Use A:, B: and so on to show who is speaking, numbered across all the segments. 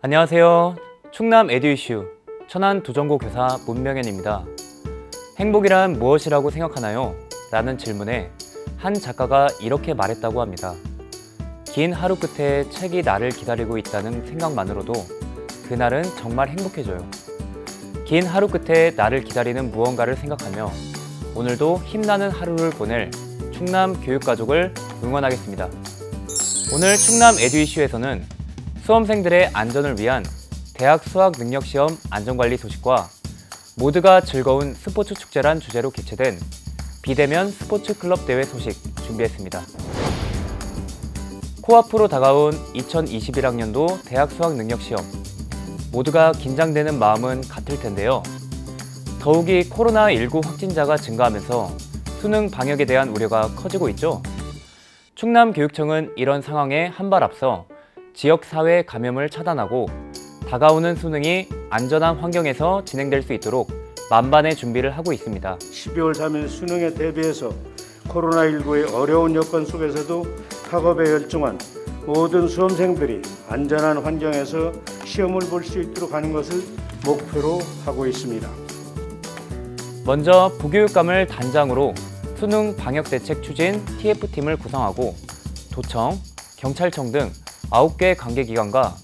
A: 안녕하세요. 충남 에듀 이슈 천안 두정고 교사 문명현입니다. 행복이란 무엇이라고 생각하나요? 라는 질문에 한 작가가 이렇게 말했다고 합니다. 긴 하루 끝에 책이 나를 기다리고 있다는 생각만으로도 그날은 정말 행복해져요. 긴 하루 끝에 나를 기다리는 무언가를 생각하며 오늘도 힘나는 하루를 보낼 충남 교육가족을 응원하겠습니다. 오늘 충남 에듀 이슈에서는 수험생들의 안전을 위한 대학 수학능력시험 안전관리 소식과 모두가 즐거운 스포츠 축제란 주제로 개최된 비대면 스포츠클럽 대회 소식 준비했습니다. 코앞으로 다가온 2021학년도 대학 수학능력시험. 모두가 긴장되는 마음은 같을 텐데요. 더욱이 코로나19 확진자가 증가하면서 수능 방역에 대한 우려가 커지고 있죠. 충남교육청은 이런 상황에 한 발 앞서 지역사회 감염을 차단하고 다가오는 수능이 안전한 환경에서 진행될 수 있도록 만반의 준비를 하고 있습니다.
B: 12월 3일 수능에 대비해서 코로나19의 어려운 여건 속에서도 학업에 열중한 모든 수험생들이 안전한 환경에서 시험을 볼 수 있도록 하는 것을 목표로 하고 있습니다.
A: 먼저 부교육감을 단장으로 수능 방역대책 추진 TF팀을 구성하고 도청, 경찰청 등 9개 관계기관과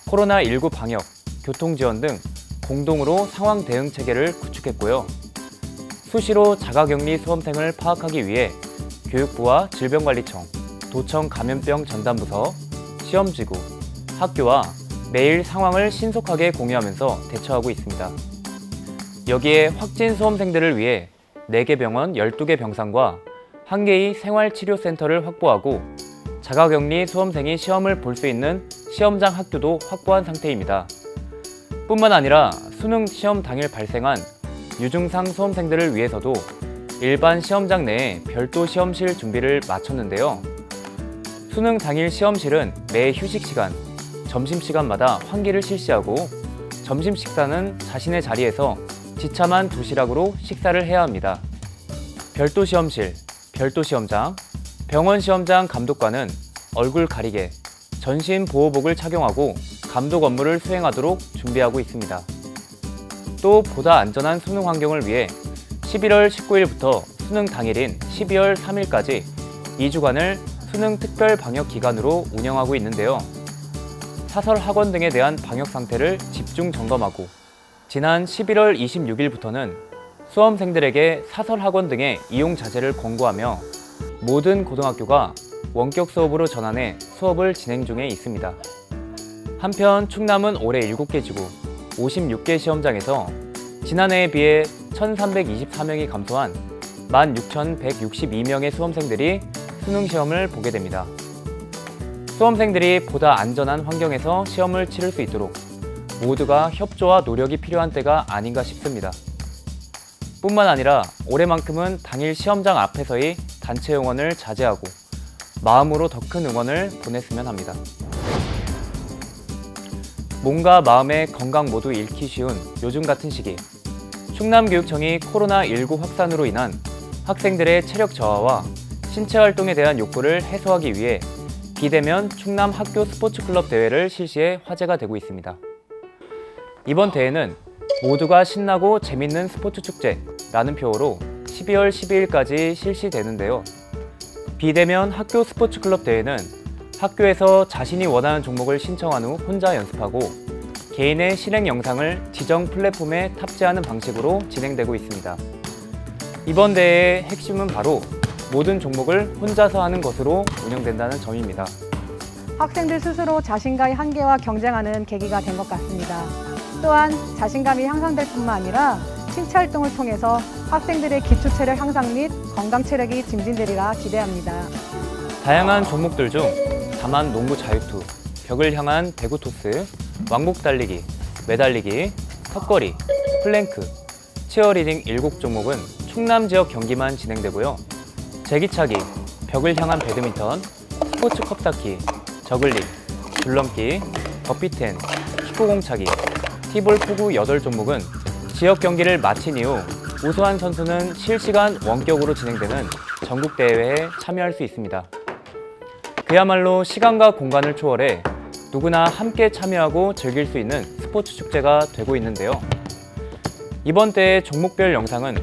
A: 코로나19 방역, 교통지원 등 공동으로 상황 대응 체계를 구축했고요. 수시로 자가격리 수험생을 파악하기 위해 교육부와 질병관리청, 도청 감염병 전담부서, 시험지구, 학교와 매일 상황을 신속하게 공유하면서 대처하고 있습니다. 여기에 확진 수험생들을 위해 4개 병원 12개 병상과 1개의 생활치료센터를 확보하고 자가격리 수험생이 시험을 볼 수 있는 시험장 학교도 확보한 상태입니다. 뿐만 아니라 수능 시험 당일 발생한 유증상 수험생들을 위해서도 일반 시험장 내에 별도 시험실 준비를 마쳤는데요. 수능 당일 시험실은 매 휴식시간, 점심시간마다 환기를 실시하고 점심 식사는 자신의 자리에서 지참한 도시락으로 식사를 해야 합니다. 별도 시험실, 별도 시험장, 병원 시험장 감독관은 얼굴 가리개, 전신 보호복을 착용하고 감독 업무를 수행하도록 준비하고 있습니다. 또 보다 안전한 수능 환경을 위해 11월 19일부터 수능 당일인 12월 3일까지 2주간을 수능 특별 방역 기간으로 운영하고 있는데요. 사설 학원 등에 대한 방역 상태를 집중 점검하고 지난 11월 26일부터는 수험생들에게 사설 학원 등의 이용 자제를 권고하며 모든 고등학교가 원격 수업으로 전환해 수업을 진행 중에 있습니다. 한편 충남은 올해 7개 지구, 56개 시험장에서 지난해에 비해 1,324명이 감소한 16,162명의 수험생들이 수능 시험을 보게 됩니다. 수험생들이 보다 안전한 환경에서 시험을 치를 수 있도록 모두가 협조와 노력이 필요한 때가 아닌가 싶습니다. 뿐만 아니라 올해만큼은 당일 시험장 앞에서의 단체 응원을 자제하고 마음으로 더 큰 응원을 보냈으면 합니다. 몸과 마음의 건강 모두 잃기 쉬운 요즘 같은 시기, 충남교육청이 코로나19 확산으로 인한 학생들의 체력 저하와 신체 활동에 대한 욕구를 해소하기 위해 비대면 충남 학교 스포츠클럽 대회를 실시해 화제가 되고 있습니다. 이번 대회는 모두가 신나고 재밌는 스포츠 축제라는 표어로 12월 12일까지 실시되는데요. 비대면 학교 스포츠클럽 대회는 학교에서 자신이 원하는 종목을 신청한 후 혼자 연습하고 개인의 실행 영상을 지정 플랫폼에 탑재하는 방식으로 진행되고 있습니다. 이번 대회의 핵심은 바로 모든 종목을 혼자서 하는 것으로 운영된다는 점입니다.
C: 학생들 스스로 자신과의 한계와 경쟁하는 계기가 된 것 같습니다. 또한 자신감이 향상될 뿐만 아니라 신체 활동을 통해서 학생들의 기초 체력 향상 및 건강 체력이 증진되리라 기대합니다.
A: 다양한 종목들 중 다만 농구 자유투, 벽을 향한 대구 토스, 왕복 달리기, 매달리기, 턱걸이, 플랭크, 치어리딩 7종목은 충남 지역 경기만 진행되고요. 제기차기, 벽을 향한 배드민턴, 스포츠 컵 쌓기, 저글링, 줄넘기, 버피텐, 축구공차기, 티볼 포구 8종목은 지역 경기를 마친 이후 우수한 선수는 실시간 원격으로 진행되는 전국대회에 참여할 수 있습니다. 그야말로 시간과 공간을 초월해 누구나 함께 참여하고 즐길 수 있는 스포츠 축제가 되고 있는데요. 이번 대회 종목별 영상은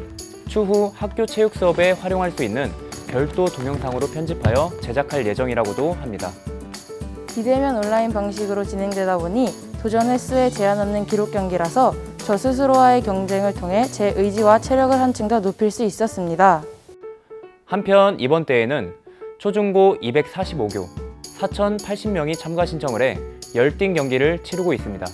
A: 추후 학교 체육 수업에 활용할 수 있는 별도 동영상으로 편집하여 제작할 예정이라고도 합니다.
D: 비대면 온라인 방식으로 진행되다 보니 도전 횟수에 제한 없는 기록 경기라서 저 스스로와의 경쟁을 통해 제 의지와 체력을 한층 더 높일 수 있었습니다.
A: 한편 이번 대회는 초중고 245교 4,080명이 참가 신청을 해 열띤 경기를 치르고 있습니다.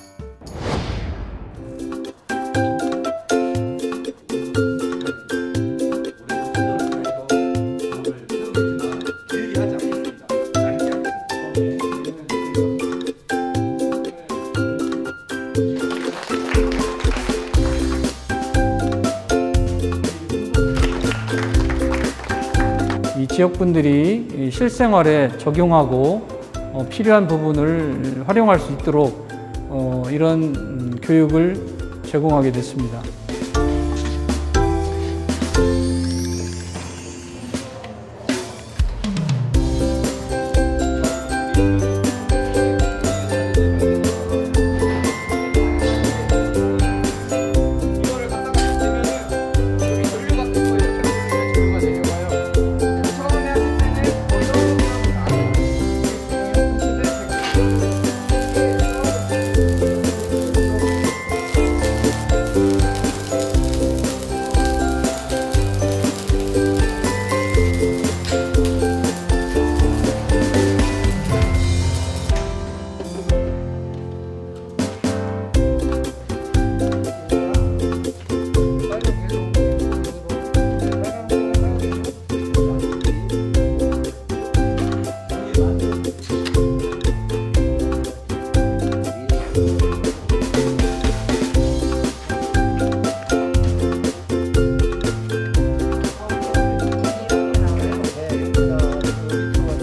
E: 이 지역분들이 실생활에 적용하고 필요한 부분을 활용할 수 있도록 이런 교육을 제공하게 됐습니다.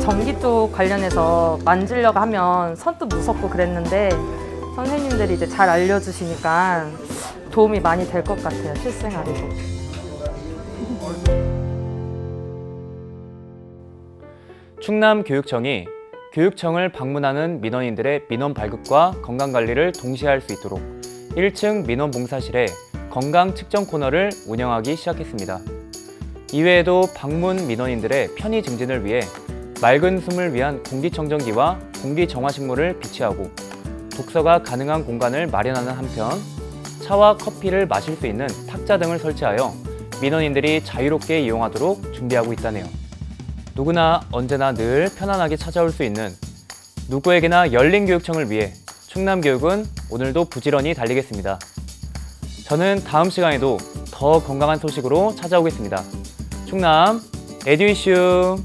F: 전기 쪽 관련해서 만지려고 하면 선뜻 무섭고 그랬는데 선생님들이 이제 잘 알려주시니까 도움이 많이 될 것 같아요, 실생활에도.
A: 충남교육청이 교육청을 방문하는 민원인들의 민원 발급과 건강관리를 동시에 할 수 있도록 1층 민원봉사실에 건강 측정 코너를 운영하기 시작했습니다. 이외에도 방문 민원인들의 편의 증진을 위해 맑은 숨을 위한 공기청정기와 공기정화식물을 비치하고 독서가 가능한 공간을 마련하는 한편 차와 커피를 마실 수 있는 탁자 등을 설치하여 민원인들이 자유롭게 이용하도록 준비하고 있다네요. 누구나 언제나 늘 편안하게 찾아올 수 있는 누구에게나 열린 교육청을 위해 충남교육은 오늘도 부지런히 달리겠습니다. 저는 다음 시간에도 더 건강한 소식으로 찾아오겠습니다. 충남 에듀이슈